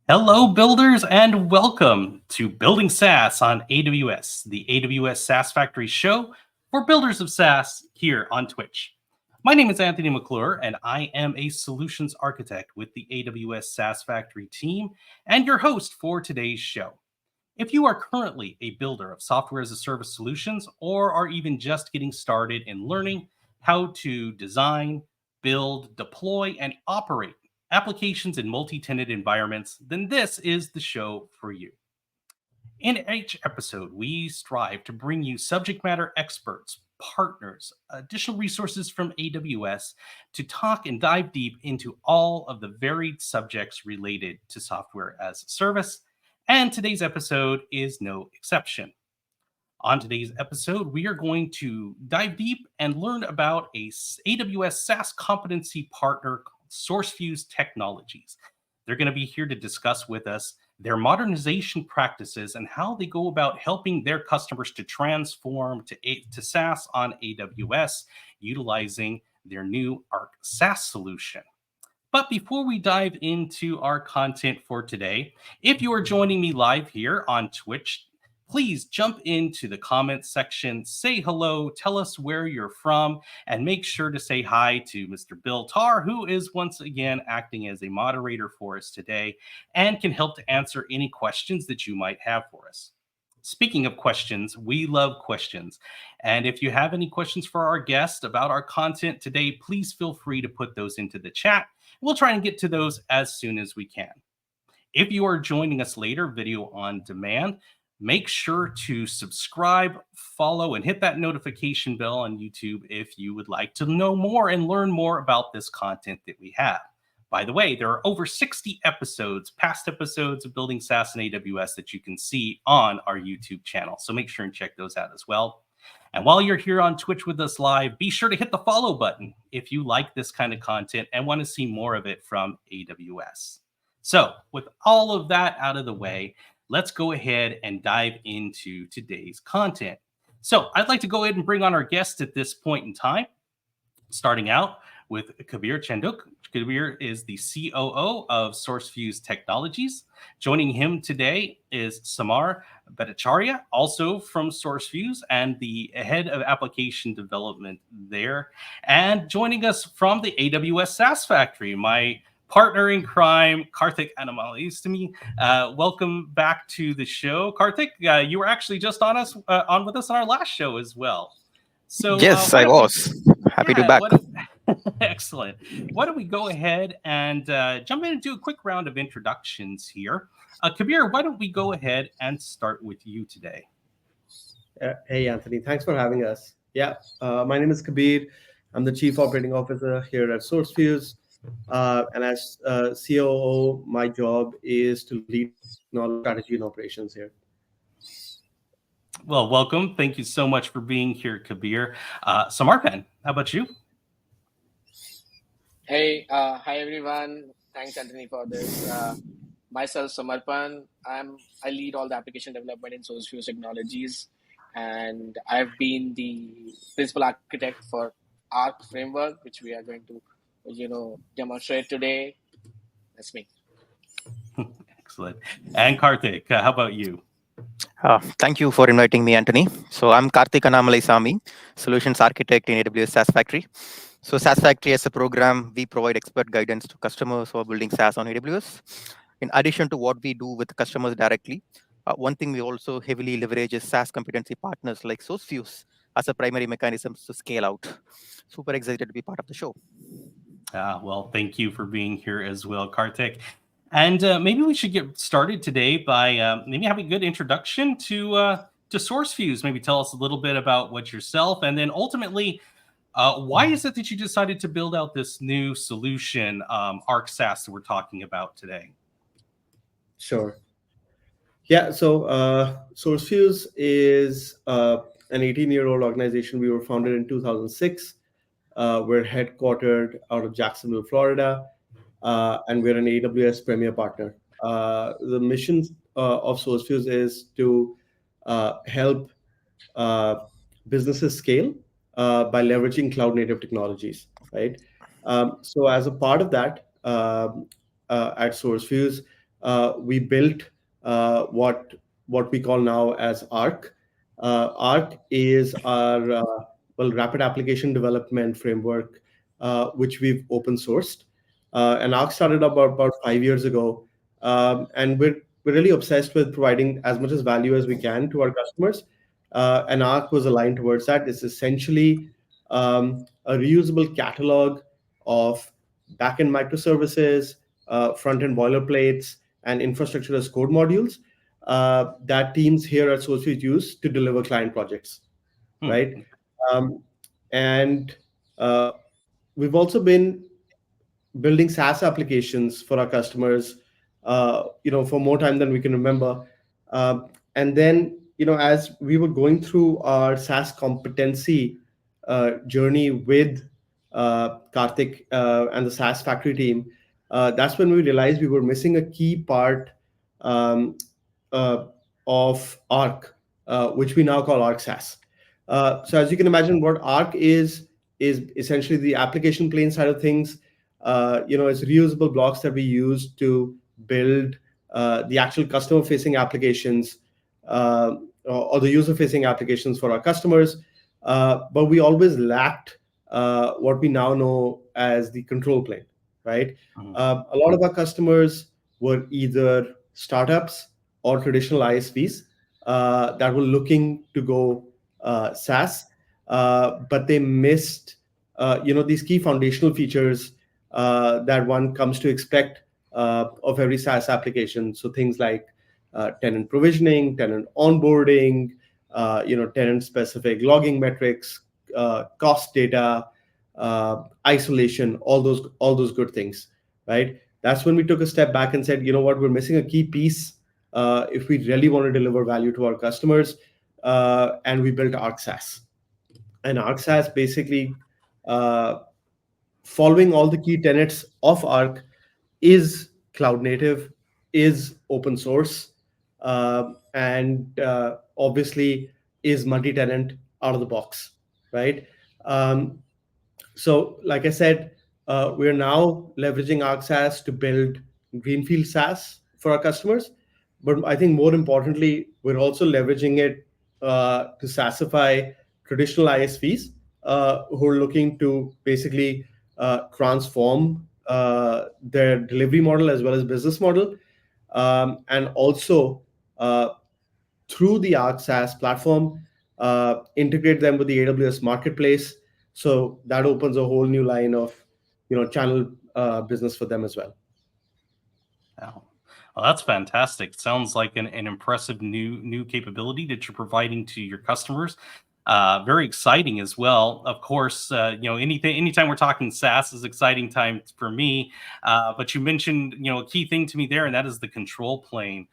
Hello, builders, and welcome to Building SaaS on AWS, the AWS SaaS Factory show for builders of SaaS here on Twitch. My name is Anthony McClure, and I am a solutions architect with the AWS SaaS Factory team and your host for today's show. If you are currently a builder of software as a service solutions or are even just getting started in learning how to design, build, deploy, and operate applications in multi tenant environments, then this is the show for you. In each episode, we strive to bring you subject matter experts, partners, additional resources from AWS to talk and dive deep into all of the varied subjects related to software as a service. And today's episode is no exception. On today's episode, we are going to dive deep and learn about a AWS SaaS competency partner called SourceFuse Technologies. They're going to be here to discuss with us their modernization practices and how they go about helping their customers to transform to SaaS on AWS, utilizing their new Arc SaaS solution. But before we dive into our content for today, if you are joining me live here on Twitch, please jump into the comments section, say hello, tell us where you're from, and make sure to say hi to Mr. Bill Tarr, who is once again acting as a moderator for us today and can help to answer any questions that you might have for us. Speaking of questions, we love questions. And if you have any questions for our guest about our content today, please feel free to put those into the chat. We'll try and get to those as soon as we can. If you are joining us later, video on demand, make sure to subscribe, follow, and hit that notification bell on YouTube if you would like to know more and learn more about this content that we have. By the way, there are over 60 episodes, past episodes of Building SaaS and AWS that you can see on our YouTube channel. So make sure and check those out as well. And while you're here on Twitch with us live, be sure to hit the follow button if you like this kind of content and want to see more of it from AWS. So with all of that out of the way, let's go ahead and dive into today's content. So I'd like to go ahead and bring on our guest at this point in time, starting out with Kabir Chanduk. Kabir is the COO of SourceFuse Technologies. Joining him today is Samar Bhattacharya, also from SourceFuse and the head of application development there. And joining us from the AWS SaaS Factory, my partner in crime, Karthik Anamalistami. Welcome back to the show, Karthik. You were actually just on with us on our last show as well. So yes, I was happy to be back. Excellent. Why don't we go ahead and jump in and do a quick round of introductions here. Kabir, why don't we go ahead and start with you today? Hey, Anthony. Thanks for having us. My name is Kabir. I'm the Chief Operating Officer here at SourceFuse. And as COO, my job is to lead knowledge strategy and operations here. Well, welcome. Thank you so much for being here, Kabir. Samarpan, how about you? Hey, hi everyone. Thanks, Anthony, for this. Myself, Samarpan. I lead all the application development in SourceFuse Technologies, and I've been the principal architect for Arc framework, which we are going to demonstrate today. That's me. Excellent. And Karthik, how about you? Thank you for inviting me, Anthony. So I'm Karthik Anamalai, Solutions Architect in AWS SaaS Factory. So SaaS Factory as a program, we provide expert guidance to customers who are building SaaS on AWS. In addition to what we do with customers directly, one thing we also heavily leverage is SaaS competency partners like SourceFuse as a primary mechanism to scale out. Super excited to be part of the show. Well, thank you for being here as well, Karthik. And maybe we should get started today by maybe having a good introduction to SourceFuse. Maybe tell us a little bit about what yourself, and then ultimately, why is it that you decided to build out this new solution, Arc SaaS, that we're talking about today? Sure. Yeah, so SourceFuse is an 18-year-old organization. We were founded in 2006. We're headquartered out of Jacksonville, Florida, and we're an AWS Premier Partner. The mission of SourceFuse is to help businesses scale by leveraging cloud-native technologies, right? So as a part of that, at SourceFuse, we built what we call now as Arc. Arc is our rapid application development framework, which we've open sourced. And Arc started about 5 years ago, and we're really obsessed with providing as much as value as we can to our customers. And Arc was aligned towards that. It's essentially a reusable catalog of backend microservices, front-end boilerplates, and infrastructure as code modules that teams here at SourceFuse use to deliver client projects, right? Um, and we've also been building SaaS applications for our customers, for more time than we can remember. And then, as we were going through our SaaS competency journey with Karthik and the SaaS factory team, that's when we realized we were missing a key part um, uh, of Arc, which we now call Arc SaaS. So as you can imagine, what Arc is essentially the application plane side of things. It's reusable blocks that we use to build the actual customer-facing applications or the user-facing applications for our customers. But we always lacked what we now know as the control plane, right? A lot of our customers were either startups or traditional ISVs that were looking to go SaaS, but they missed, these key foundational features that one comes to expect of every SaaS application. So things like tenant provisioning, tenant onboarding, tenant-specific logging metrics, cost data, isolation, all those good things, right? That's when we took a step back and said, you know what, we're missing a key piece if we really want to deliver value to our customers, and we built Arc SaaS. And Arc SaaS basically, following all the key tenets of Arc, is cloud native, is open source, and obviously is multi-tenant out of the box, right? So, like I said, we're now leveraging Arc SaaS to build greenfield SaaS for our customers. But I think more importantly, we're also leveraging it to SaaSify traditional ISVs who are looking to basically transform their delivery model as well as business model. And also, through the Arc SaaS platform, integrate them with the AWS marketplace. So that opens a whole new line of, channel business for them as well. Wow. Well, that's fantastic. Sounds like an impressive new capability that you're providing to your customers. Very exciting as well. Of course, anytime we're talking SaaS is exciting time for me. But you mentioned, a key thing to me there, and that is the control plane.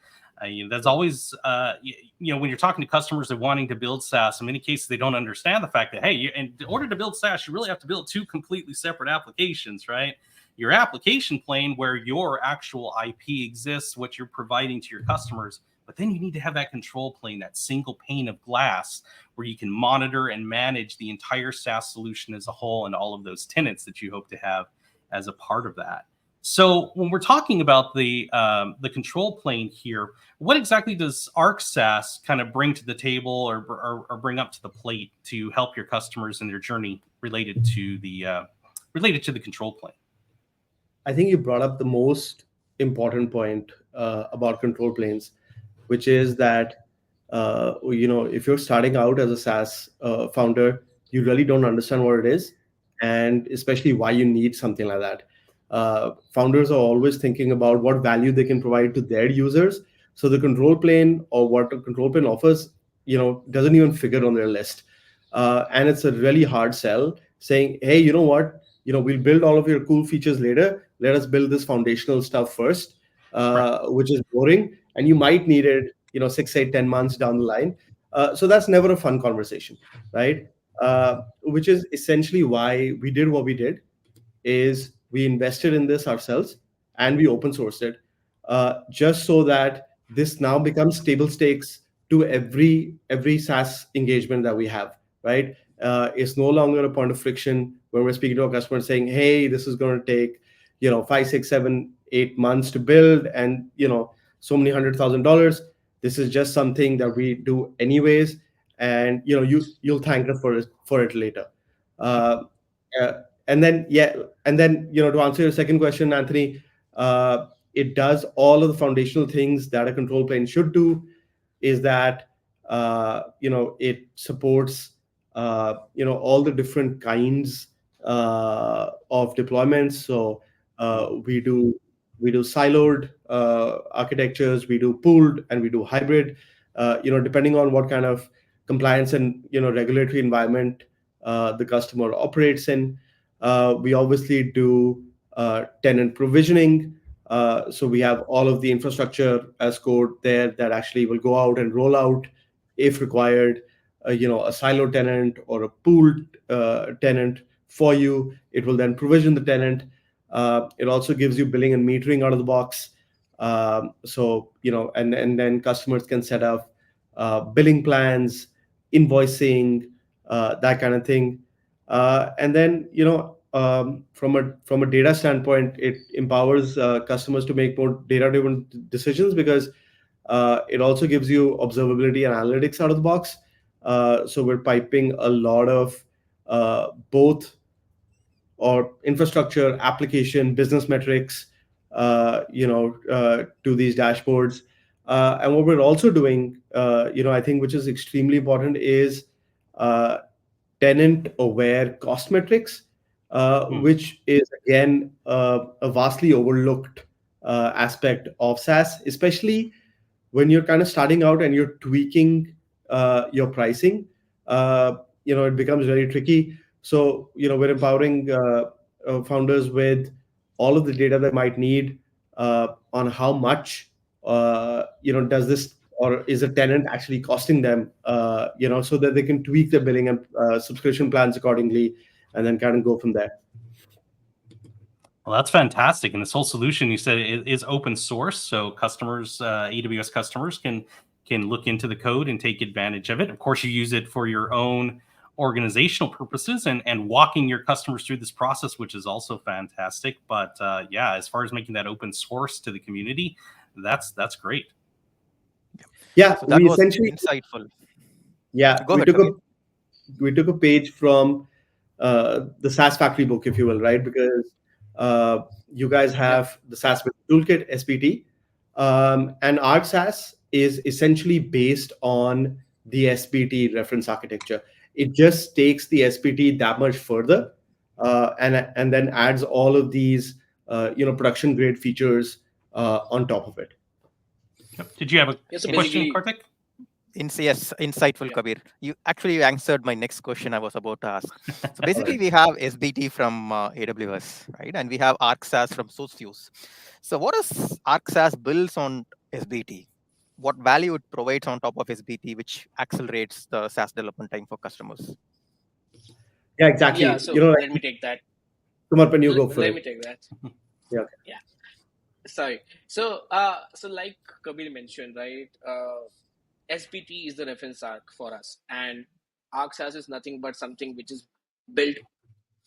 That's always, when you're talking to customers that are wanting to build SaaS, in many cases, they don't understand the fact that, hey, in order to build SaaS, you really have to build two completely separate applications, right? Your application plane where your actual IP exists, what you're providing to your customers, but then you need to have that control plane, that single pane of glass where you can monitor and manage the entire SaaS solution as a whole and all of those tenants that you hope to have as a part of that. So when we're talking about the control plane here, what exactly does Arc SaaS kind of bring to the table or bring up to the plate to help your customers in their journey related to the control plane? I think you brought up the most important point about control planes, which is that if you're starting out as a SaaS founder, you really don't understand what it is, and especially why you need something like that. Founders are always thinking about what value they can provide to their users. So the control plane or what the control plane offers, doesn't even figure on their list. And it's a really hard sell saying, hey, you know what? We'll build all of your cool features later. Let us build this foundational stuff first, which is boring. And you might need it, 6, 8, 10 months down the line. So that's never a fun conversation, right? Which is essentially why we did what we did, is we invested in this ourselves and we open sourced it, just so that this now becomes table stakes to every SaaS engagement that we have, right? It's no longer a point of friction when we're speaking to our customers saying, hey, this is going to take 5, 6, 7, 8 months to build, and so many $100,000. This is just something that we do anyways, and you'll thank us for it later. Uh, uh, and then to answer your second question, Anthony, it does all of the foundational things that a control plane should do. Is that it supports all the different kinds of deployments. So we do siloed architectures, we do pooled, and we do hybrid. Depending on what kind of compliance and regulatory environment the customer operates in. We obviously do tenant provisioning. So we have all of the infrastructure as code there that actually will go out and roll out if required. A silo tenant or a pooled tenant for you. It will then provision the tenant. It also gives you billing and metering out of the box. And then customers can set up billing plans, invoicing, that kind of thing. And then from a data standpoint, it empowers customers to make more data-driven decisions, because it also gives you observability and analytics out of the box. So we're piping a lot of both or infrastructure, application, business metrics, to these dashboards. And what we're also doing, I think, which is extremely important, is tenant-aware cost metrics, which is again a vastly overlooked aspect of SaaS, especially when you're kind of starting out and you're tweaking your pricing. It becomes very tricky. So we're empowering founders with all of the data they might need on how much does this or is a tenant actually costing them, so that they can tweak their billing and subscription plans accordingly, and then kind of go from there. Well, that's fantastic. And this whole solution, you said, is open source, so customers, AWS customers, can look into the code and take advantage of it. Of course, you use it for your own organizational purposes and walking your customers through this process, which is also fantastic. But as far as making that open source to the community, that's great. Yeah, so that we was essentially insightful. Yeah, Go we ahead, took Kabir. we took a page from the SaaS Factory book, if you will, right? Because you guys have the SaaS Toolkit (SPT), and Arc SaaS is essentially based on the SPT reference architecture. It just takes the SPT that much further, and then adds all of these production grade features on top of it. Yep. Did you have a Yeah, so question, basically, Karthik? Yes, insightful, Yeah. Kabir. You actually answered my next question I was about to ask. So basically, we have SBT from AWS, right? And we have Arc SaaS from SourceFuse. So what does Arc SaaS builds on SBT? What value it provides on top of SBT, which accelerates the SaaS development time for customers? Yeah, exactly. yeah. So let me take that. Sumarpan, you go for Let it. me take that. Yeah. Yeah. Sorry. So like Kabir mentioned, right? SBT is the reference arc for us, and Arc SaaS is nothing but something which is built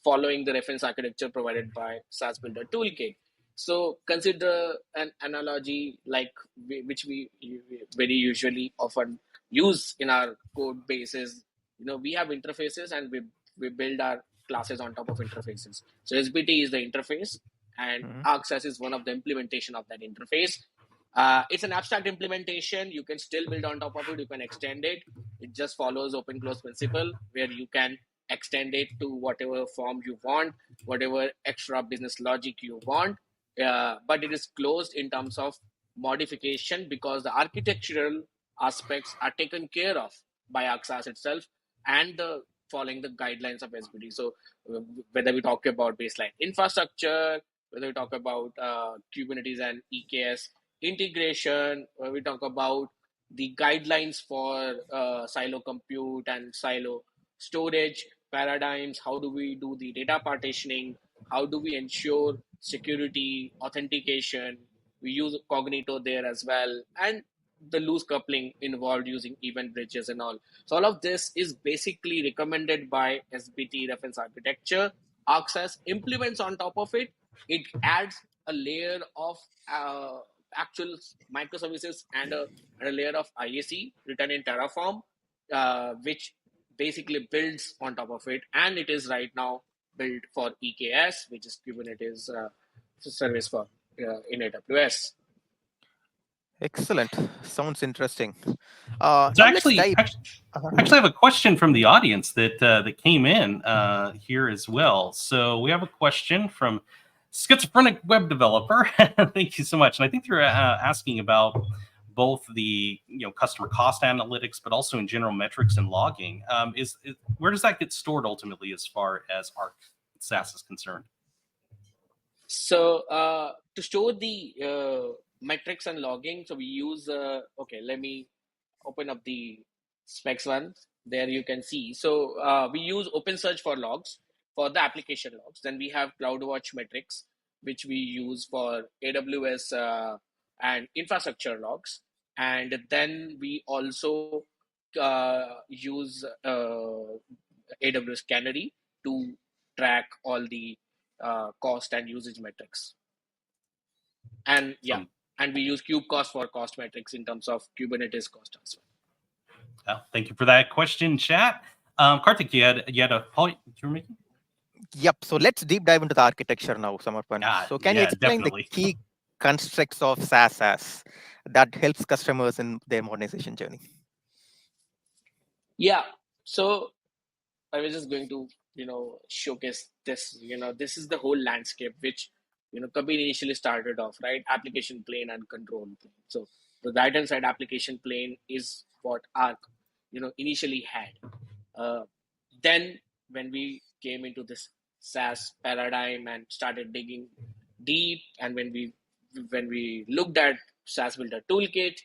following the reference architecture provided by SaaS Builder Toolkit. So consider an analogy like which we very usually often use in our code bases. We have interfaces, and we build our classes on top of interfaces. So SBT is the interface, and Arc SaaS is one of the implementation of that interface. It's an abstract implementation. You can still build on top of it. You can extend it. It just follows open close principle, where you can extend it to whatever form you want, whatever extra business logic you want. But it is closed in terms of modification, because the architectural aspects are taken care of by Arc SaaS itself, and following the guidelines of SBT. So whether we talk about baseline infrastructure, whether we talk about Kubernetes and EKS integration, where we talk about the guidelines for silo compute and silo storage paradigms, how do we do the data partitioning, how do we ensure security, authentication, we use Cognito there as well, and the loose coupling involved using event bridges and all. So all of this is basically recommended by SBT reference architecture. Arc SaaS implements on top of it, it adds a layer of actual microservices and a layer of IAC written in Terraform, which basically builds on top of it. And it is right now built for EKS, which is Kubernetes service for in AWS. Excellent. Sounds interesting. So Now let's actually, dive. I have a question from the audience that came in here as well. So we have a question from Schizophrenic Web Developer. Thank you so much. And I think they're asking about both the customer cost analytics, but also in general metrics and logging. Where does that get stored ultimately as far as Arc SaaS is concerned? So to store the metrics and logging, so we use okay, let me open up the specs one. There you can see. So we use OpenSearch for logs, for the application logs. Then we have CloudWatch metrics, which we use for AWS and infrastructure logs. And then we also use AWS Canary to track all the cost and usage metrics. And and we use KubeCost for cost metrics in terms of Kubernetes cost as well. Thank you for that question, chat. Karthik, you had a point you were making? Yep. So let's deep dive into the architecture now, Samarpan. So can you explain definitely the key constructs of SaaS that helps customers in their modernization journey? Yeah. So I was just going to, showcase this. This is the whole landscape which, Kabir initially started off, right? Application plane and control plane. So the right-hand side application plane is what Arc, initially had. Then when we came into this SaaS paradigm and started digging deep, and when we looked at SaaS Builder Toolkit,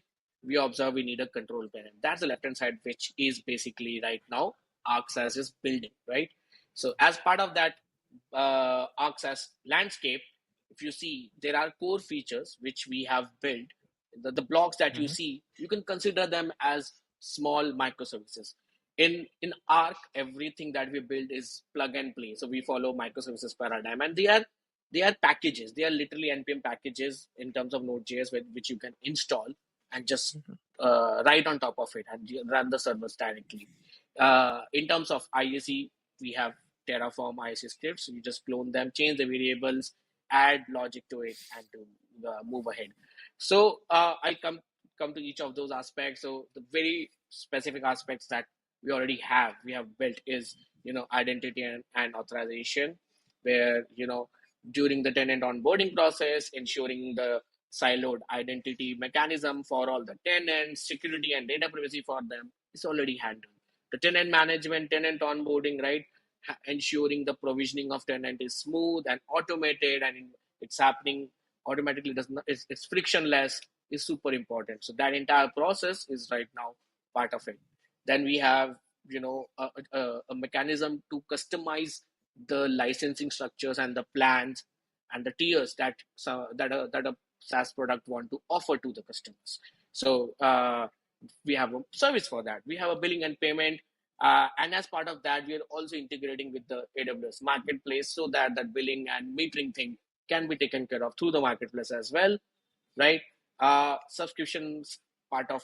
we observe we need a control plane. And that's the left-hand side, which is basically right now Arc SaaS is building, right? So as part of that Arc SaaS landscape, if you see, there are core features which we have built. The blocks that you see, you can consider them as small microservices. In Arc, everything that we build is plug and play. So we follow microservices paradigm, and they are packages. They are literally npm packages in terms of Node.js, which you can install and just write on top of it and run the servers directly. In terms of IAC, we have Terraform IAC scripts. You just clone them, change the variables, add logic to it, and to move ahead. So I'll come to each of those aspects. So the very specific aspects that we have built is identity and authorization, where during the tenant onboarding process, ensuring the siloed identity mechanism for all the tenants, security and data privacy for them is already handled. The tenant management, tenant onboarding, right? Ensuring the provisioning of tenant is smooth and automated, and it's happening automatically. It's frictionless, is super important. So that entire process is right now part of it. Then we have a mechanism to customize the licensing structures and the plans and the tiers that a SaaS product want to offer to the customers. So we have a service for that. We have a billing and payment, and as part of that, we are also integrating with the AWS marketplace so that that billing and metering thing can be taken care of through the marketplace as well, right? Subscriptions part of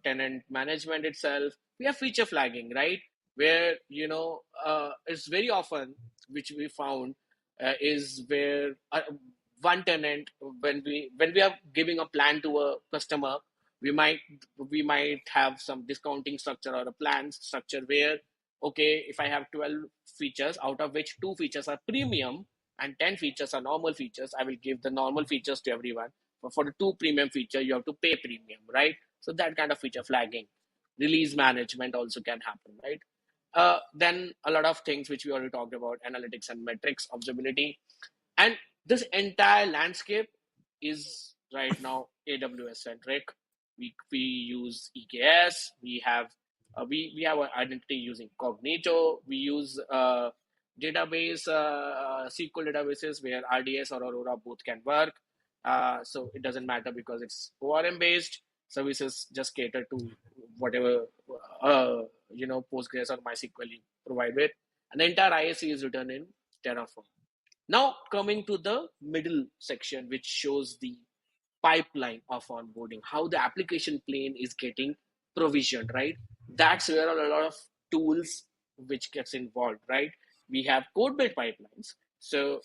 tenant management itself. We have feature flagging, right? Where it's very often, which we found, is where one tenant, when we are giving a plan to a customer, we might have some discounting structure or a plan structure where, okay, if I have 12 features, out of which 2 features are premium and 10 features are normal features, I will give the normal features to everyone. But for the 2 premium feature, you have to pay premium, right? So that kind of feature flagging. Release management also can happen, right? Then a lot of things which we already talked about, analytics and metrics, observability. And this entire landscape is right now AWS centric. We use EKS. We have our identity using Cognito. We use database SQL databases where RDS or Aurora both can work. So it doesn't matter because it's ORM based. Services just cater to whatever Postgres or MySQL you provide with, and the entire IAC is written in Terraform. Now coming to the middle section, which shows the pipeline of onboarding, how the application plane is getting provisioned, right? That's where a lot of tools which gets involved, right? We have code build pipelines. So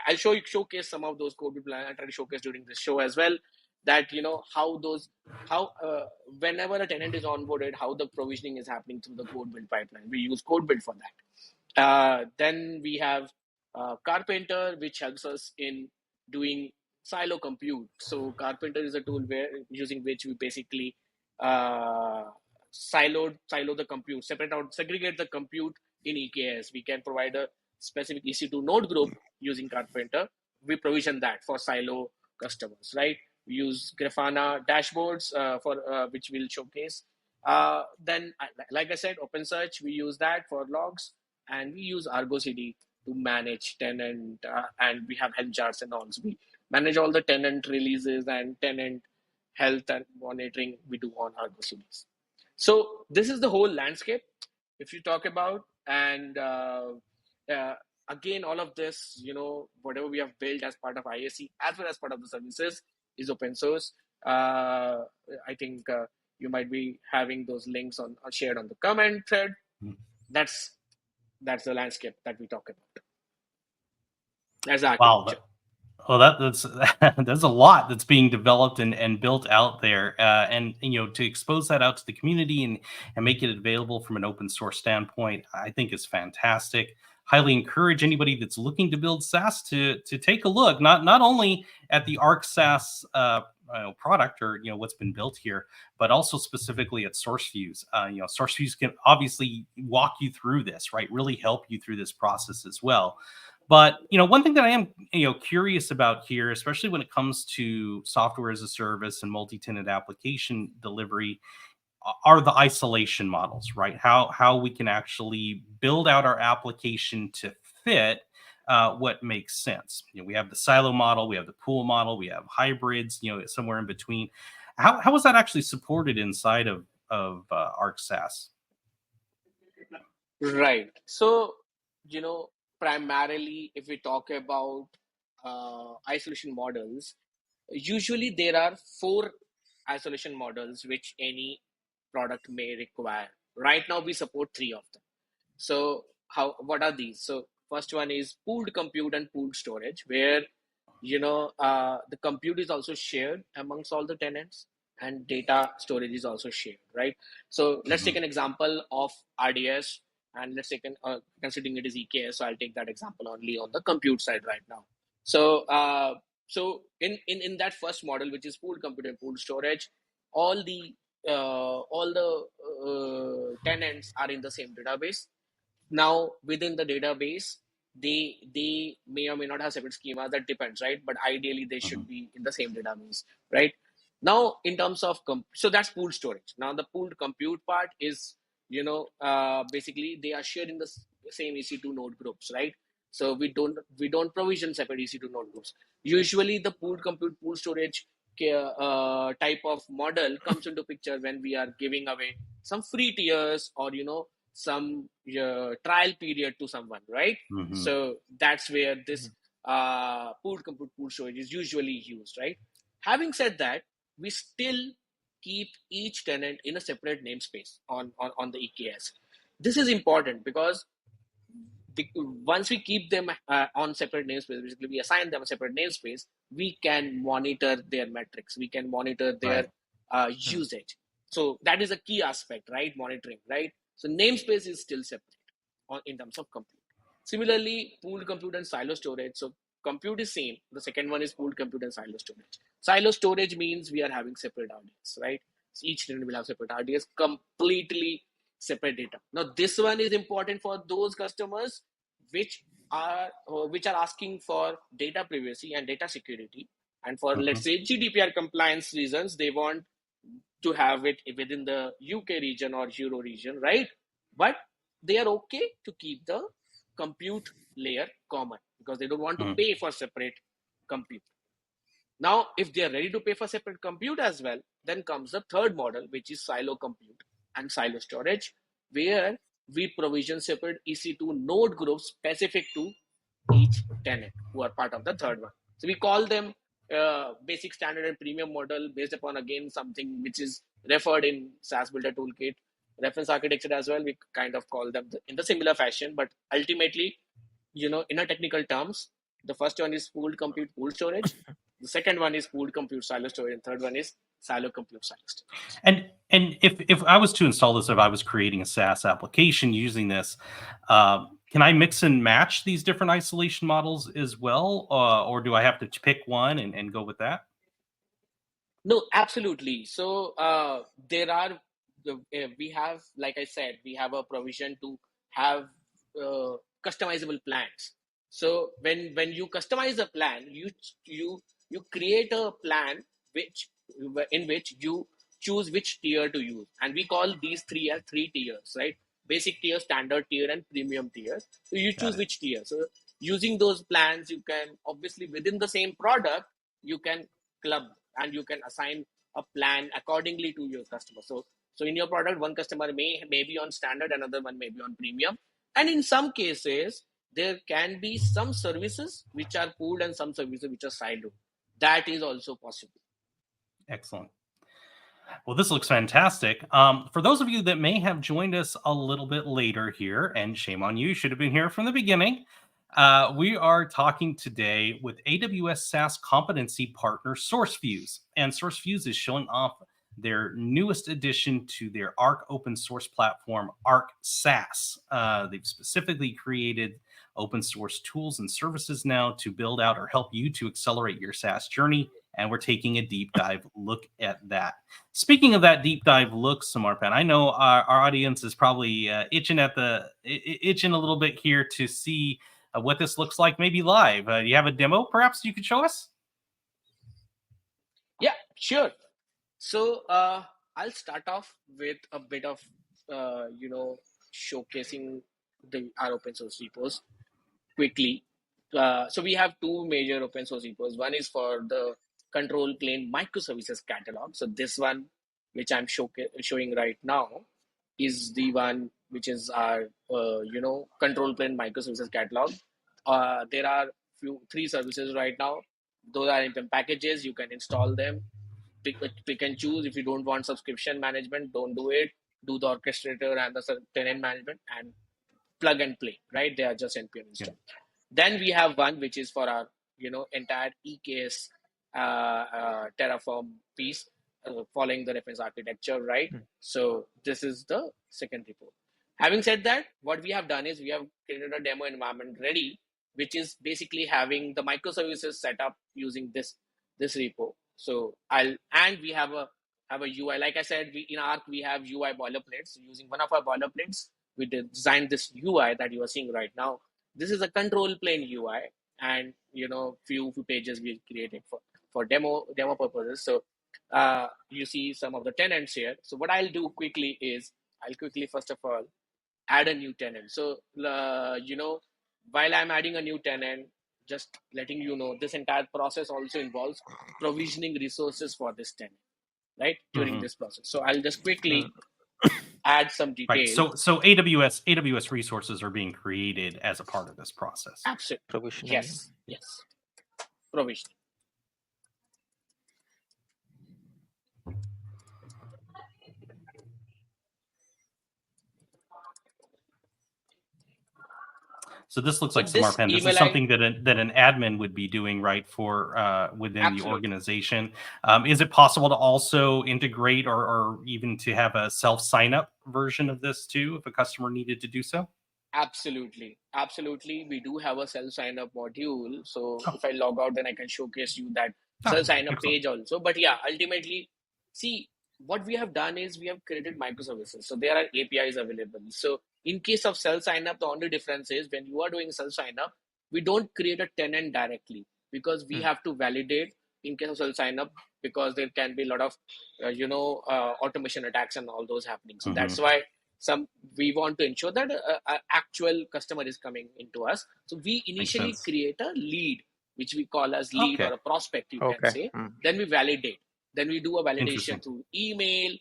I'll showcase some of those code build pipelines. I try to showcase during this show as well, that how whenever a tenant is onboarded, how the provisioning is happening through the code build pipeline. We use code build for that. Then we have Carpenter, which helps us in doing silo compute. So Carpenter is a tool using which we basically silo the compute, segregate the compute in EKS. We can provide a specific EC2 node group using Carpenter. We provision that for silo customers, right? We use Grafana dashboards for which we'll showcase. Then, like I said, OpenSearch, we use that for logs, and we use Argo CD to manage tenant, and we have helm charts and all. So we manage all the tenant releases and tenant health and monitoring we do on Argo CDs. So this is the whole landscape if you talk about, and again, all of this, whatever we have built as part of IAC as well as part of the services is open source. I think you might be having those links shared on the comment thread. That's the landscape that we talk about as architecture. Well, that's there's a lot that's being developed and built out there, and to expose that out to the community and make it available from an open source standpoint, I think is fantastic. Highly encourage anybody that's looking to build SaaS to take a look, not only at the Arc SaaS product or what's been built here, but also specifically at SourceFuse. SourceFuse can obviously walk you through this, right? Really help you through this process as well. But one thing that I am curious about here, especially when it comes to software as a service and multi-tenant application delivery, are the isolation models, right? How we can actually build out our application to fit what makes sense. We have the silo model, we have the pool model, we have hybrids, somewhere in between. How is that actually supported inside of Arc SaaS? Right. So, primarily, if we talk about isolation models, usually there are 4 isolation models which any product may require. Right now, we support 3 of them. So, what are these? So, first one is pooled compute and pooled storage, where the compute is also shared amongst all the tenants, and data storage is also shared, right? So let's take an example of RDS, and let's take considering it is EKS, so I'll take that example only on the compute side right now. So in that first model, which is pooled compute and pooled storage, all the tenants are in the same database. Now within the database, they may or may not have separate schemas. That depends, right? But ideally they should be in the same database, right? Now in terms of so that's pooled storage. Now the pooled compute part is basically they are shared in the same EC2 node groups, right? So we don't provision separate EC2 node groups. Usually the pooled compute, pooled storage type of model comes into picture when we are giving away some free tiers or some trial period to someone, right? So that's where this pooled compute, pooled storage is usually used, right? Having said that, we still keep each tenant in a separate namespace on the EKS. This is important because once we keep them on separate namespace, basically we assign them a separate namespace, we can monitor their metrics, we can monitor their usage. So that is a key aspect, right? Monitoring, right? So namespace is still separate in terms of compute. Similarly, pooled compute and silo storage. So compute is same. The second one is pooled compute and silo storage. Silo storage means we are having separate RDS, right? So each tenant will have separate RDS, completely separate data. Now this one is important for those customers which are asking for data privacy and data security, and for let's say GDPR compliance reasons, they want to have it within the UK region or Euro region, right? But they are okay to keep the compute layer common because they don't want to pay for separate compute. Now, if they are ready to pay for separate compute as well, then comes the third model, which is silo compute and silo storage, where we provision separate EC2 node groups specific to each tenant who are part of the third one. So we call them basic, standard, and premium model based upon, again, something which is referred in SaaS Builder Toolkit. Reference architecture as well, we kind of call them in the similar fashion, but ultimately, in a technical terms, the first one is pooled compute, pooled storage. The second one is pooled compute, silo storage, and third one is silo compute, silo storage. And if I was to install this, if I was creating a SaaS application using this, can I mix and match these different isolation models as well, or do I have to pick one and go with that? No, absolutely. So we have, like I said, we have a provision to have customizable plans. So when you customize a plan, you create a plan in which you choose which tier to use, and we call these three as three tiers, right? Basic tier, standard tier, and premium tier. So you choose which tier. So using those plans, you can obviously, within the same product, you can club and you can assign a plan accordingly to your customer. So in your product, one customer may be on standard, another one may be on premium, and in some cases there can be some services which are pooled and some services which are siloed. That is also possible. Excellent. Well, this looks fantastic. For those of you that may have joined us a little bit later here, and shame on you, should have been here from the beginning, we are talking today with AWS SaaS competency partner SourceFuse. And SourceFuse is showing off their newest addition to their Arc open source platform, Arc SaaS. They've specifically created open source tools and services now to build out or help you to accelerate your SaaS journey. And we're taking a deep dive look at that. Speaking of that deep dive look, Samarpan, I know our audience is probably itching a little bit here to see what this looks like, maybe live. You have a demo, perhaps you could show us? Yeah, sure. So I'll start off with a bit of showcasing our open source repos quickly. So we have two major open source repos. One is for the control plane microservices catalog. So this one, which I'm showing right now, is the one which is our control plane microservices catalog. There are three services right now. Those are in packages. You can install them. Pick and choose. If you don't want subscription management, don't do it. Do the orchestrator and the tenant management and plug and play, right? They are just npm install. Yeah. Then we have one which is for our entire EKS Terraform piece, following the reference architecture, right? So this is the second repo. Having said that, what we have done is we have created a demo environment ready, which is basically having the microservices set up using this repo. So we have a UI. Like I said, in Arc we have UI boilerplates. So using one of our boilerplates, we designed this UI that you are seeing right now. This is a control plane UI, and few pages we created for demo purposes. So you see some of the tenants here. So what I'll do quickly is first of all add a new tenant. So while I'm adding a new tenant, just letting you know, this entire process also involves provisioning resources for this tenant, right, during this process. So I'll just quickly add some details. Right. So AWS resources are being created as a part of this process. Absolutely. Provisioning. Yes. Provisioning. So this looks like Samarpan. This is something that an admin would be doing, right, for within Absolutely. The organization. Is it possible to also integrate or even to have a self sign-up version of this too, if a customer needed to do so? Absolutely. We do have a self sign-up module. So if I log out, then I can showcase you that self sign-up page also. But yeah, ultimately, see, what we have done is we have created microservices. So there are APIs available. So in case of self sign-up, the only difference is when you are doing self sign-up, we don't create a tenant directly because we have to validate in case of self sign-up, because there can be a lot of, automation attacks and all those happening. So that's why we want to ensure that an actual customer is coming into us. So we initially create a lead, which we call as lead or a prospect, you can say. Then we validate. Then we do a validation through email.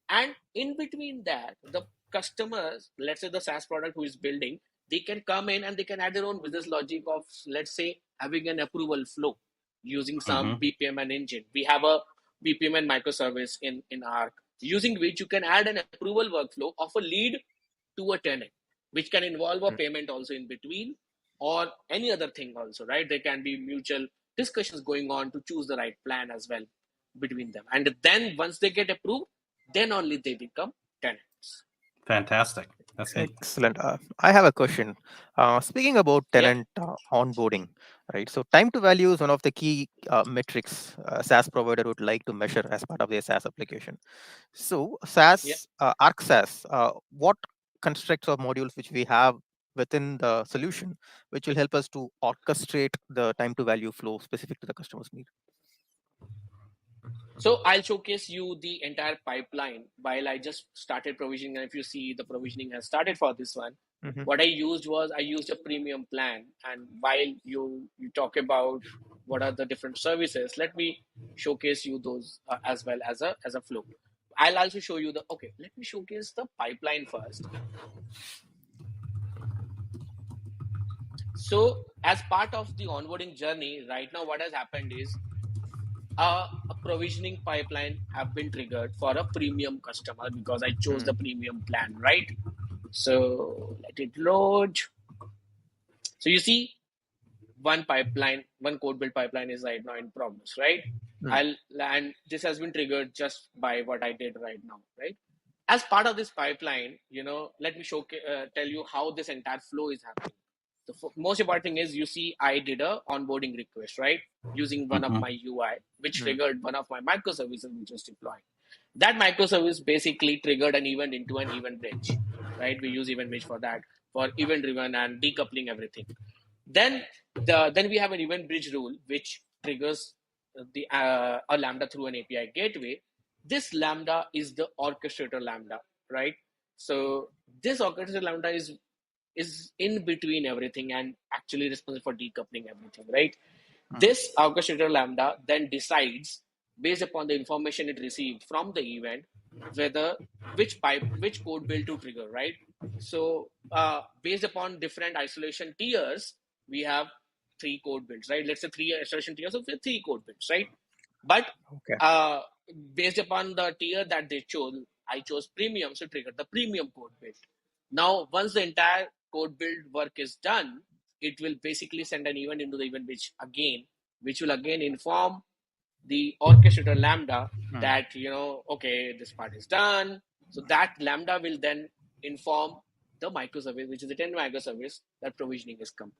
And in between that, the customers, let's say the SaaS product who is building, they can come in and they can add their own business logic of, let's say, having an approval flow using some BPMN engine. We have a BPMN microservice in Arc, using which you can add an approval workflow of a lead to a tenant, which can involve a payment also in between, or any other thing also, right? There can be mutual discussions going on to choose the right plan as well between them. And then once they get approved, then only they become tenants. Fantastic. That's neat. Excellent. I have a question. Speaking about tenant onboarding, right? So time to value is one of the key metrics SaaS provider would like to measure as part of their SaaS application. So SaaS, Arc SaaS, what constructs or modules which we have within the solution, which will help us to orchestrate the time to value flow specific to the customer's need? So I'll showcase you the entire pipeline while I just started provisioning. And if you see, the provisioning has started for this one. What I used a premium plan. And while you talk about what are the different services, let me showcase you those as well as a flow. I'll also show you let me showcase the pipeline first. So as part of the onboarding journey, right now what has happened is a provisioning pipeline have been triggered for a premium customer because I chose the premium plan, right? So let it load. So you see, one code build pipeline is right now in progress, right? And this has been triggered just by what I did right now, right? As part of this pipeline, let me tell you how this entire flow is happening. The most important thing is, you see, I did a onboarding request, right? Using one of my UI, which triggered one of my microservices which was deployed. That microservice basically triggered an event into an event bridge, right? We use event bridge for that, for event driven and decoupling everything. Then we have an event bridge rule which triggers a Lambda through an API gateway. This Lambda is the orchestrator Lambda, right? So this orchestrator Lambda is in between everything and actually responsible for decoupling everything, right? This orchestrator Lambda then decides, based upon the information it received from the event, which code build to trigger, right? So based upon different isolation tiers, we have 3 code builds, right? Let's say 3 isolation tiers of 3 code builds, right? But based upon the tier that they chose, I chose premium, so trigger the premium code build. Now, once the entire code build work is done, it will basically send an event into the event again, which will again inform the orchestrator Lambda that, this part is done. So that Lambda will then inform the microservice, which is the 10 microservice, that provisioning is complete.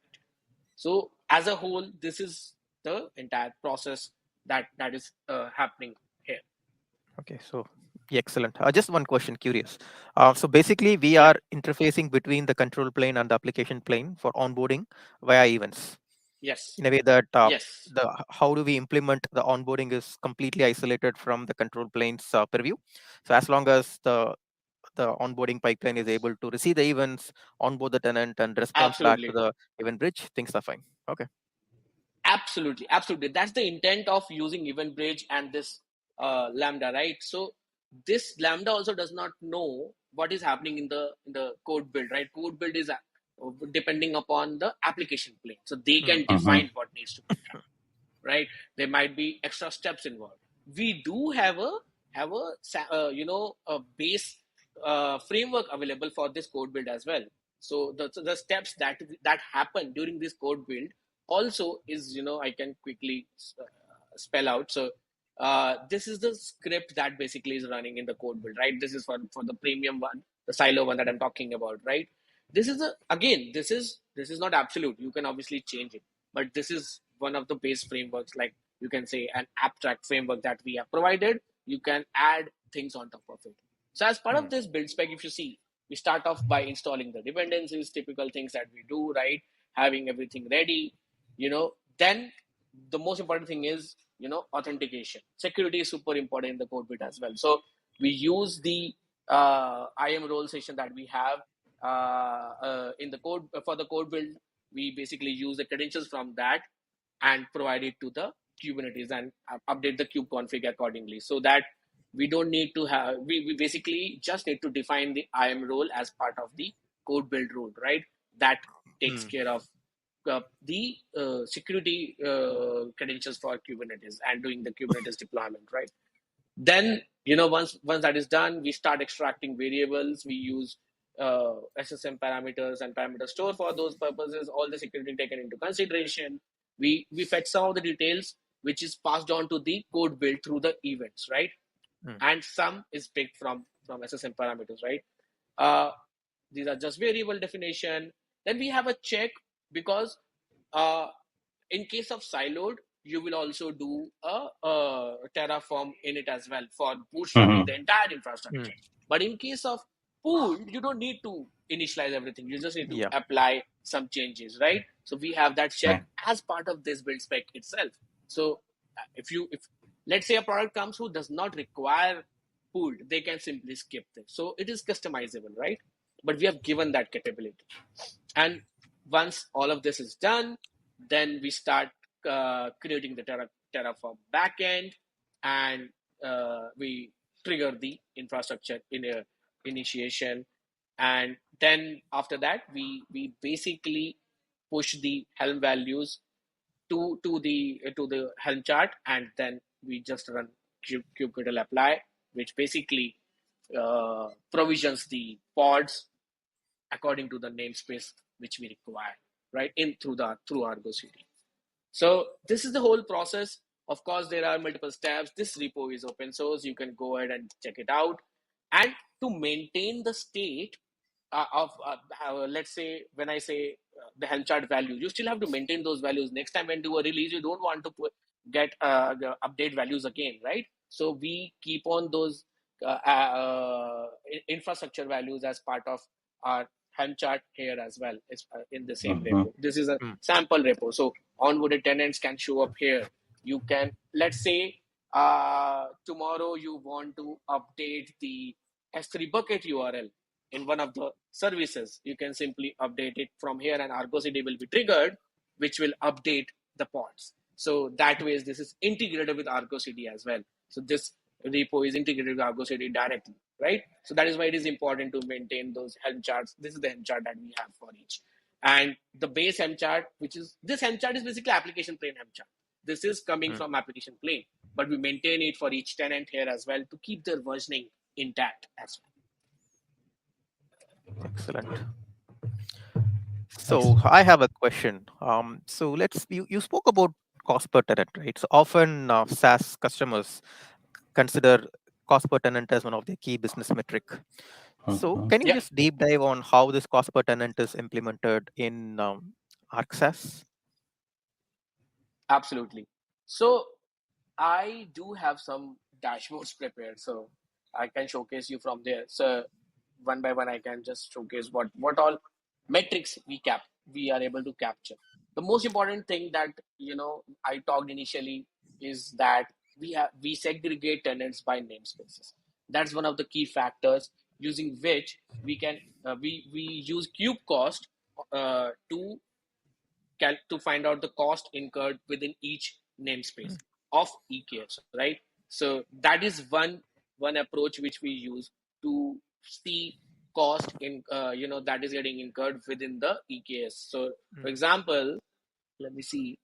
So as a whole, this is the entire process that is happening here. Okay, so excellent. Just one question, curious. So basically, we are interfacing between the control plane and the application plane for onboarding via events. Yes. In a way that how do we implement the onboarding is completely isolated from the control plane's purview. So as long as the onboarding pipeline is able to receive the events, onboard the tenant, and respond back to the event bridge, things are fine. Okay. Absolutely. That's the intent of using event bridge and this Lambda, right? So this Lambda also does not know what is happening in the code build, right? Code build is depending upon the application plane, so they can define what needs to be done, right? There might be extra steps involved. We do have a base framework available for this code build as well. So the steps that happen during this code build also is, I can quickly spell out. So this is the script that basically is running in the code build, right? This is for the premium one, the silo one that I'm talking about, right? This is this is not absolute. You can obviously change it, but this is one of the base frameworks, like you can say an abstract framework that we have provided. You can add things on top of it. So as part of this build spec, if you see, we start off by installing the dependencies, typical things that we do, right? Having everything ready, then the most important thing is, authentication. Security is super important in the code build as well. So we use the IAM role session that we have in the code for the code build. We basically use the credentials from that and provide it to the Kubernetes and update the kube config accordingly, so that we don't need to have, we basically just need to define the IAM role as part of the code build rule, right? that takes care of the security credentials for Kubernetes and doing the Kubernetes deployment, right? Then, once that is done, we start extracting variables. We use SSM parameters and parameter store for those purposes. All the security taken into consideration. We fetch some of the details, which is passed on to the code build through the events, right? And some is picked from SSM parameters, right? These are just variable definition. Then we have a check, because in case of siloed, you will also do a Terraform in it as well for bootstrapping the entire infrastructure. But in case of pooled, you don't need to initialize everything. You just need to apply some changes, right? So we have that check as part of this build spec itself. So if let's say a product comes who does not require pooled, they can simply skip this. So it is customizable, right? But we have given that capability. And once all of this is done, then we start creating the Terraform backend, and we trigger the infrastructure initiation. And then after that, we basically push the Helm values to the Helm chart, and then we just run kubectl apply, which basically provisions the pods according to the namespace which we require, right, through Argo CD. So this is the whole process. Of course, there are multiple steps. This repo is open source. You can go ahead and check it out. And to maintain the state of, let's say, when I say the Helm chart values, you still have to maintain those values. Next time when you do a release, you don't want to get the update values again, right? So we keep on those infrastructure values as part of our Helm chart here as well. It's in the same repo. This is a sample repo. So onboarded tenants can show up here. You can, let's say, tomorrow you want to update the S3 bucket URL in one of the services. You can simply update it from here, and Argo CD will be triggered, which will update the pods. So that way, this is integrated with Argo CD as well. So this repo is integrated with Argo CD directly, right? So that is why it is important to maintain those Helm charts. This is the Helm chart that we have for each. And the base Helm chart, this Helm chart is basically application plane Helm chart. This is coming from application plane, but we maintain it for each tenant here as well to keep their versioning intact as well. Excellent. So I have a question. So you spoke about cost per tenant, right? So often SaaS customers consider cost per tenant as one of their key business metric. So can you just deep dive on how this cost per tenant is implemented in Arc SaaS? Absolutely. So I do have some dashboards prepared, so I can showcase you from there. So one by one, I can just showcase what all metrics we are able to capture. The most important thing that I talked initially is that we segregate tenants by namespaces. That's one of the key factors using which we can we use cube cost to find out the cost incurred within each namespace of EKS, right? So that is one approach which we use to see cost in that is getting incurred within the EKS. So for example, let me see.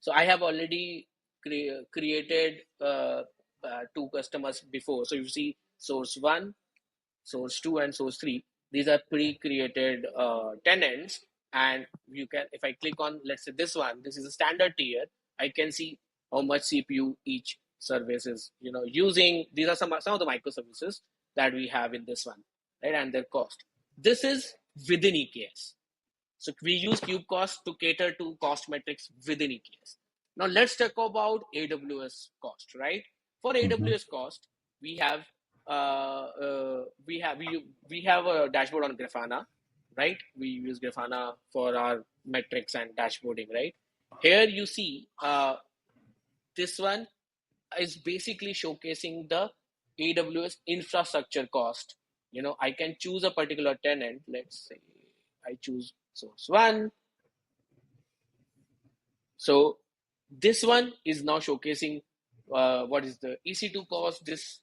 So I have already created two customers before. So you see source 1, source 2, and source 3. These are pre-created tenants. And you can, if I click on, let's say this one, this is a standard tier, I can see how much CPU each service is, using. These are some of the microservices that we have in this one, right? And their cost. This is within EKS. So we use cube cost to cater to cost metrics within EKS. Now let's talk about AWS cost, right? For AWS cost, we have a dashboard on Grafana, right? We use Grafana for our metrics and dashboarding, right? Here you see this one is basically showcasing the AWS infrastructure cost. I can choose a particular tenant. Let's say I choose source 1. So this one is now showcasing what is the EC2 cost. This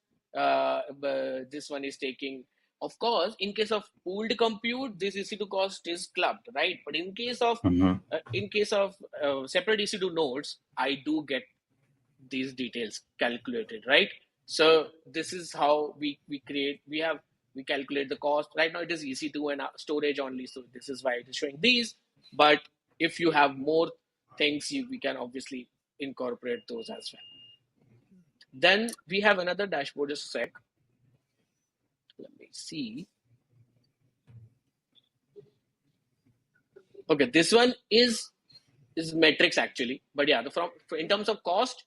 one is taking of course, in case of pooled compute, this EC2 cost is clubbed, right? But in case of separate EC2 nodes, I do get these details calculated, right? So this is how we calculate the cost. Right now it is EC2 and storage only, so this is why it is showing these. But if you have more things, we can obviously incorporate those as well. Then we have another dashboard, just a sec. Let me see. Okay, this one is metrics actually, but yeah, in terms of cost,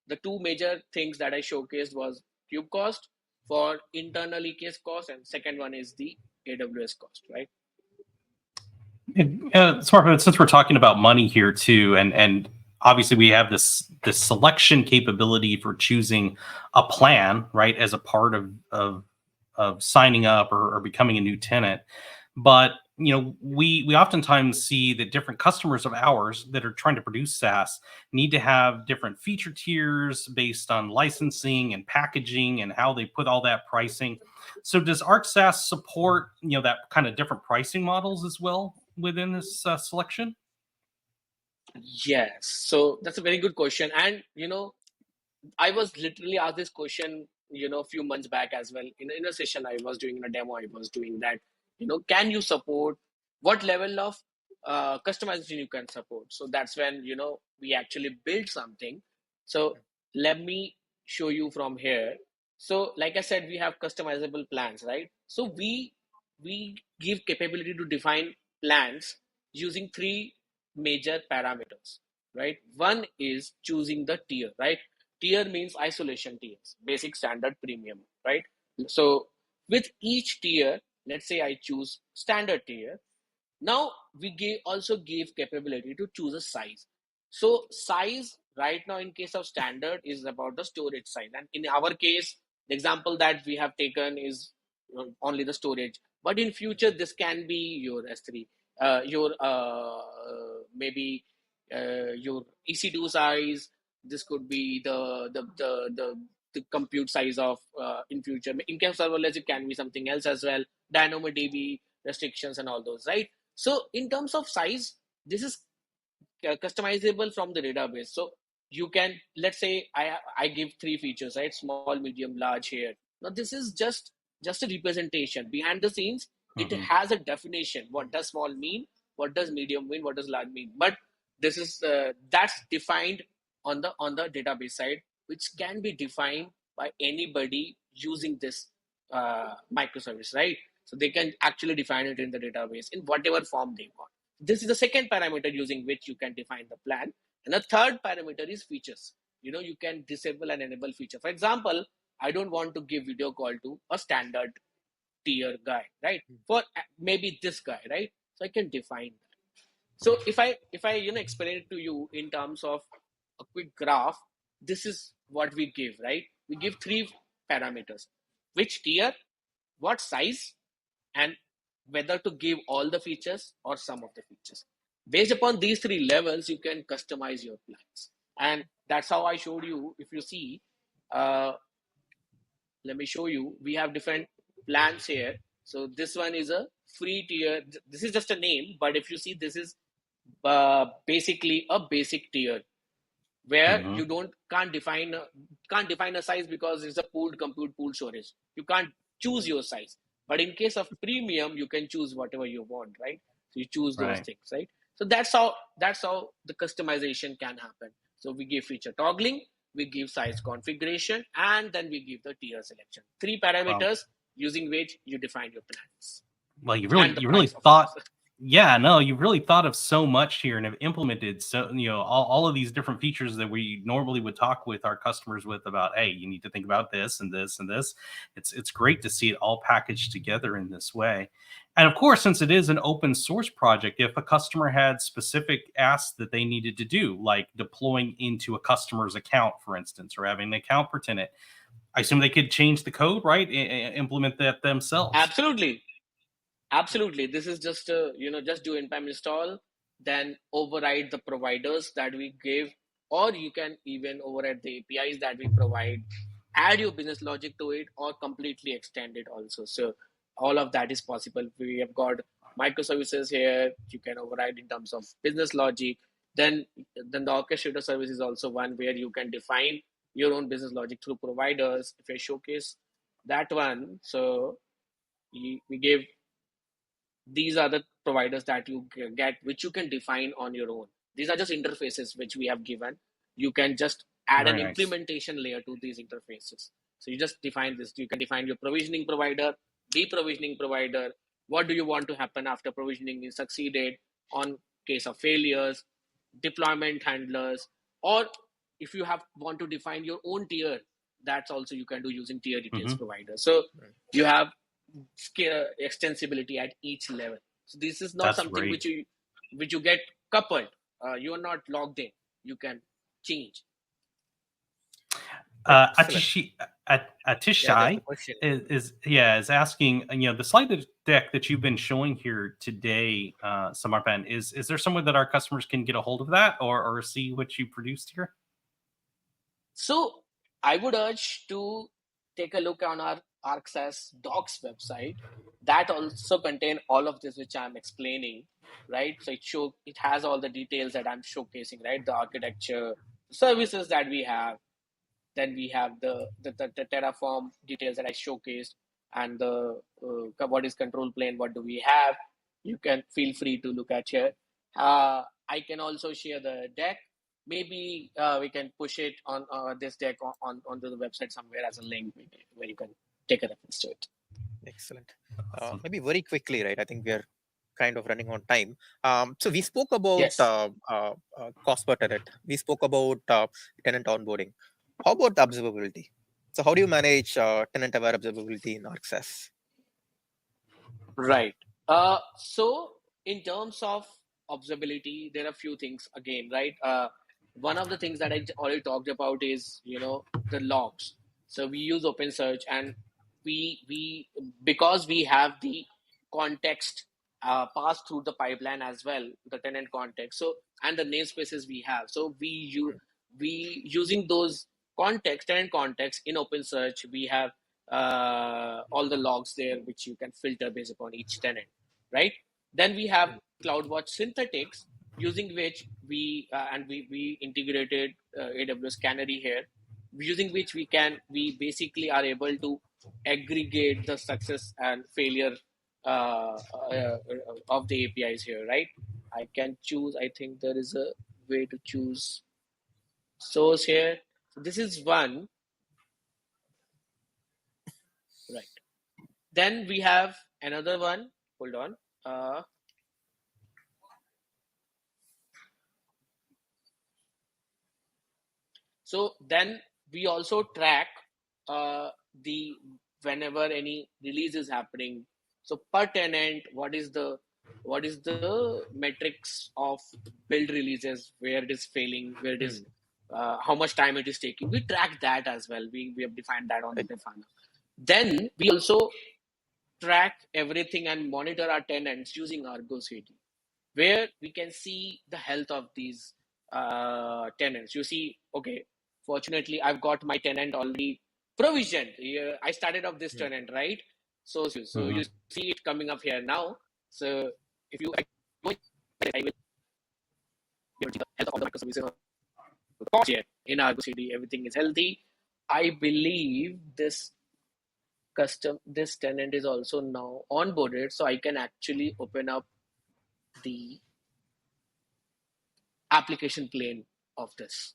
the two major things that I showcased was cube cost for internal EKS cost, and second one is the AWS cost, right? Smart, since we're talking about money here too, and obviously we have this selection capability for choosing a plan, right, as a part of signing up or becoming a new tenant. But we oftentimes see that different customers of ours that are trying to produce SaaS need to have different feature tiers based on licensing and packaging and how they put all that pricing. So does Arc SaaS support that kind of different pricing models as well within this selection? Yes. So that's a very good question. And I was literally asked this question a few months back as well. In a session I was doing, in a demo I was doing, that can you support, what level of customization you can support? So that's when we actually built something. So let me show you from here. So like I said, we have customizable plans, right? So we give capability to define plans using three major parameters, right? One is choosing the tier, right? Tier means isolation tiers, basic, standard, premium, right? So with each tier, let's say I choose standard tier. Now we also give capability to choose a size. So size right now in case of standard is about the storage size. And in our case, the example that we have taken is only the storage. But in future, this can be your S3, your maybe your EC2 size. This could be the compute size of in future. In case of serverless, it can be something else as well. DynamoDB restrictions and all those, right? So in terms of size, this is customizable from the database. So you can, let's say I give three features, right? Small, medium, large here. Now this is just a representation. Behind the scenes, it has a definition. What does small mean? What does medium mean? What does large mean? But this is that's defined on the database side, which can be defined by anybody using this microservice, right? So they can actually define it in the database in whatever form they want. This is the second parameter using which you can define the plan. And the third parameter is features. You can disable and enable feature. For example, I don't want to give video call to a standard tier guy, right? For maybe this guy, right? So I can define that. So if I explain it to you in terms of a quick graph, this is what we give, right? We give three parameters: which tier, what size, and whether to give all the features or some of the features. Based upon these three levels, you can customize your plans. And that's how I showed you. If you see, let me show you. We have different plans here. So this one is a free tier. This is just a name, but if you see, this is basically a basic tier where you can't define a size because it's a pooled compute, pooled storage. You can't choose your size. But in case of premium, you can choose whatever you want, right? So you choose those things, right? So that's how the customization can happen. So we give feature toggling, we give size configuration, and then we give the tier selection. Three parameters using which you define your plans. Well, you really thought. Yeah, no, you really thought of so much here and have implemented all of these different features that we normally would talk with our customers with about, hey, you need to think about this and this and this. It's great to see it all packaged together in this way. And of course, since it is an open source project, if a customer had specific asks that they needed to do, like deploying into a customer's account, for instance, or having an account per tenant, I assume they could change the code, right? Implement that themselves. Absolutely. This is just just do npm install, then override the providers that we give, or you can even override the APIs that we provide, add your business logic to it, or completely extend it also. So all of that is possible. We have got microservices here. You can override in terms of business logic. Then the orchestrator service is also one where you can define your own business logic through providers. If I showcase that one, so we give, these are the providers that you get, which you can define on your own. These are just interfaces which we have given. You can just add Very an nice. implementation layer to these interfaces. So you just define this. You can define your provisioning provider, deprovisioning provider. What do you want to happen after provisioning is succeeded on case of failures, deployment handlers, or if you want to define your own tier, that's also you can do using tier details provider. So you have extensibility at each level. So this is not That's something great. which you get coupled. You are not logged in. You can change. Atishai Yeah, question. is asking, the slide deck that you've been showing here today, Samarpan, is there somewhere that our customers can get a hold of that or see what you produced here? So I would urge to take a look on our Arc SaaS docs website. That also contain all of this which I'm explaining, right? So it has all the details that I'm showcasing, right? The architecture, services that we have. Then we have the Terraform details that I showcased, and the what is control plane, what do we have. You can feel free to look at here. I can also share the deck. Maybe we can push it on this deck onto the website somewhere as a link where you can take a reference to it. Excellent. Awesome. Maybe very quickly, right? I think we are kind of running on time. So we spoke about Yes. cost per tenant. We spoke about tenant onboarding. How about the observability? So how do you manage tenant-aware observability in Arc SaaS? Right. So in terms of observability, there are a few things again, right? One of the things that I already talked about is, the logs. So we use OpenSearch, and we because we have the context passed through the pipeline as well, the tenant context. So and the namespaces we have. So we using those tenant context in OpenSearch, we have all the logs there, which you can filter based upon each tenant, right? Then we have CloudWatch synthetics, using which we integrated AWS Canary here, using which we basically are able to aggregate the success and failure of the APIs here, right? I can choose. I think there is a way to choose source here. So this is one. Right. Then we have another one. Hold on. So then we also track the whenever any release is happening. So per tenant, what is the metrics of build releases, where it is failing, where it is, how much time it is taking. We track that as well. We have defined that on the Grafana. Then we also track everything and monitor our tenants using Argo CD, where we can see the health of these tenants. You see, okay, fortunately, I've got my tenant already provisioned. I started off this tenant, right? So you see it coming up here now. So if you, I will be able to see the health of all the microservices here in Argo CD. Everything is healthy. I believe this tenant is also now onboarded, so I can actually open up the application plane of this.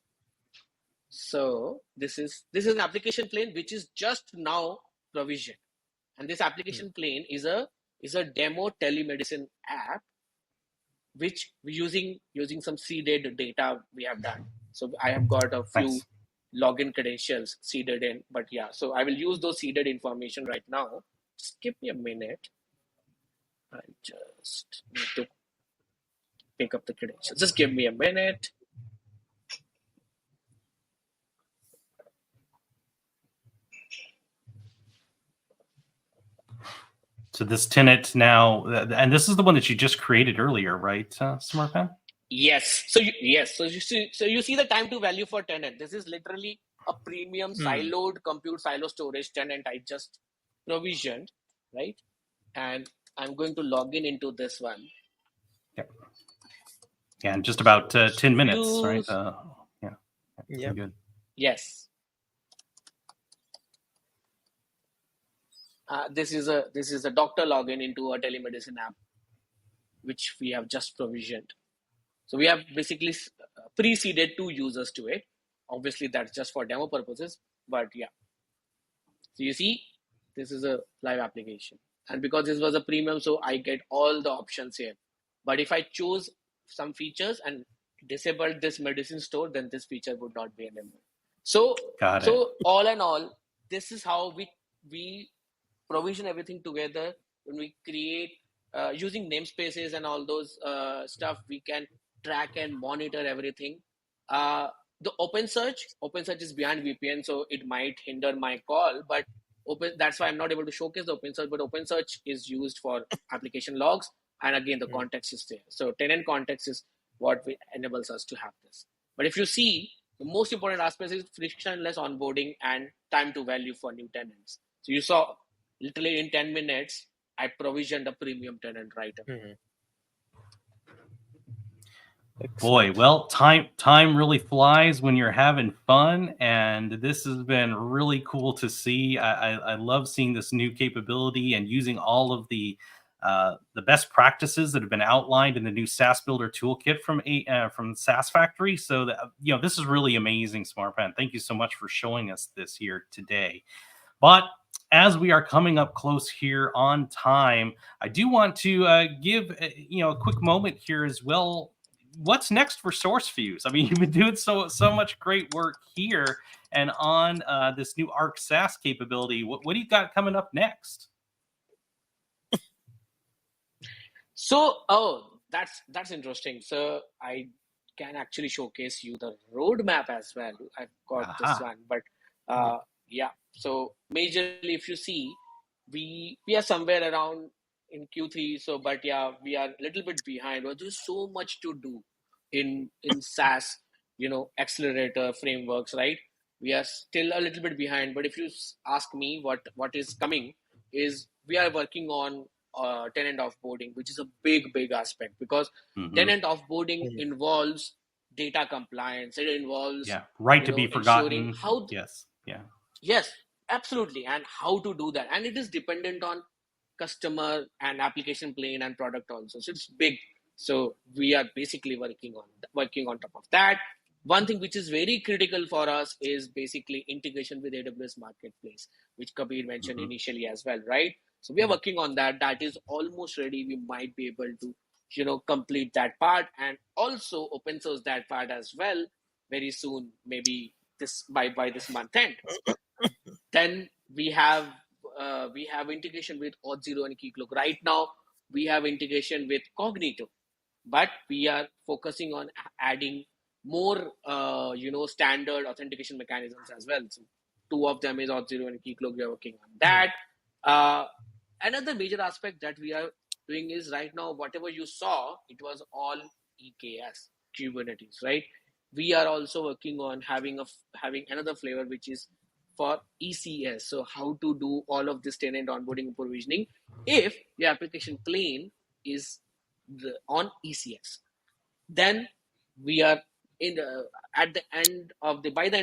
So this is an application plane which is just now provisioned, and this application plane is a demo telemedicine app which we using some seeded data we have done. So I have got a few login credentials seeded in, but yeah, so I will use those seeded information right now. Just give me a minute. I just need to pick up the credentials. Just give me a minute. So this tenant now, and this is the one that you just created earlier, right, Samarpan? Yes. So you see the time to value for tenant. This is literally a premium siloed compute silo storage tenant I just provisioned, right? and I'm going to log into this one. Yep. Yeah, in just about 10 minutes, right? Fuse. Yeah. Good. Yes. This is a doctor login into a telemedicine app, which we have just provisioned. So we have basically preceded 2 users to it. Obviously, that's just for demo purposes, but yeah. So you see, this is a live application. And because this was a premium, so I get all the options here. But if I choose some features and disable this medicine store, then this feature would not be enabled. So, Got it. so all in all, this is how we provision everything together. When we create using namespaces and all those stuff, we can track and monitor everything. The OpenSearch is behind VPN, so it might hinder my call, but that's why I'm not able to showcase the OpenSearch, but OpenSearch is used for application logs, and again the context is there. So tenant context is what enables us to have this. But if you see, the most important aspect is frictionless onboarding and time to value for new tenants. So you saw literally in 10 minutes, I provisioned a premium tenant right away. Boy, well, time really flies when you're having fun, and this has been really cool to see. I love seeing this new capability and using all of the best practices that have been outlined in the new SaaS Builder toolkit from SaaS Factory. So that, this is really amazing, SmartPan. Thank you so much for showing us this here today. But as we are coming up close here on time, I do want to give a quick moment here as well. What's next for SourceFuse? I mean, you've been doing so much great work here and on this new Arc SaaS capability. What do you got coming up next? So, that's interesting. So I can actually showcase you the roadmap as well. I've got this one, but yeah. So majorly, if you see, we are somewhere around in Q3. So, but yeah, we are a little bit behind. But there's so much to do in SaaS, accelerator frameworks, right? We are still a little bit behind. But if you ask me what is coming, is we are working on tenant offboarding, which is a big aspect, because tenant offboarding involves data compliance. It involves right to be forgotten. How yes, absolutely, and how to do that, and it is dependent on customer and application plane and product also. So it's big. So we are basically working on top of that. One thing which is very critical for us is basically integration with AWS Marketplace, which Kabir mentioned initially as well, right? So we are working on that. That is almost ready. We might be able to, complete that part and also open source that part as well very soon, maybe by this month end. Then we have integration with Auth0 and Keycloak. Right now, we have integration with Cognito, but we are focusing on adding more, standard authentication mechanisms as well. So 2 of them is Auth0 and Keycloak. We are working on that. Another major aspect that we are doing is right now, whatever you saw, it was all EKS, Kubernetes, right? We are also working on having another flavor, which is for ECS. So how to do all of this tenant onboarding and provisioning if your application plane is on ECS. Then we are by the end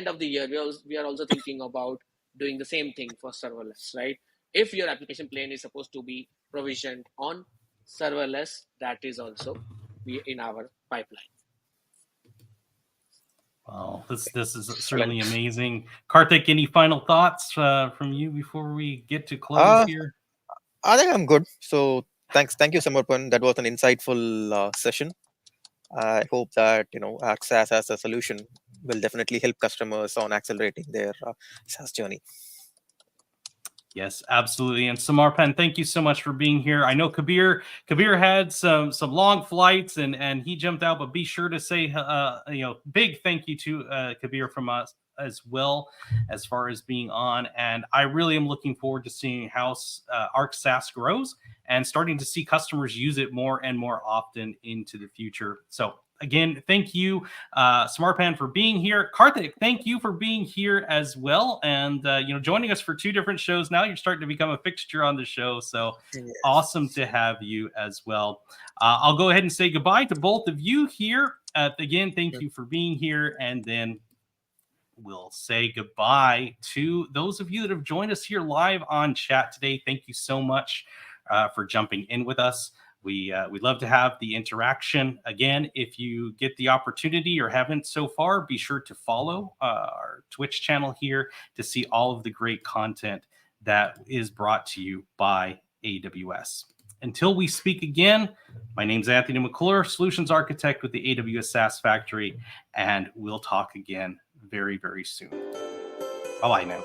of the year, we are also thinking about doing the same thing for serverless, right? If your application plane is supposed to be provisioned on serverless, that is also in our pipeline. Wow, this is certainly amazing. Karthik, any final thoughts from you before we get to close here? I think I'm good. So thank you, Samarpan. That was an insightful session. I hope that Arc SaaS as a solution will definitely help customers on accelerating their SaaS journey. Yes, absolutely. And Samarpan, thank you so much for being here. I know Kabir had some long flights and he jumped out, but be sure to say big thank you to Kabir from us as well, as far as being on. And I really am looking forward to seeing how Arc SaaS grows and starting to see customers use it more and more often into the future. So again, thank you, Samarpan, for being here. Karthik, thank you for being here as well, and joining us for 2 different shows now. You're starting to become a fixture on the show, so awesome to have you as well. I'll go ahead and say goodbye to both of you here. Again, thank you for being here, and then we'll say goodbye to those of you that have joined us here live on chat today. Thank you so much for jumping in with us. We'd love to have the interaction. Again, if you get the opportunity or haven't so far, be sure to follow our Twitch channel here to see all of the great content that is brought to you by AWS. Until we speak again, my name's Anthony McClure, Solutions Architect with the AWS SaaS Factory, and we'll talk again very, very soon. Bye-bye now.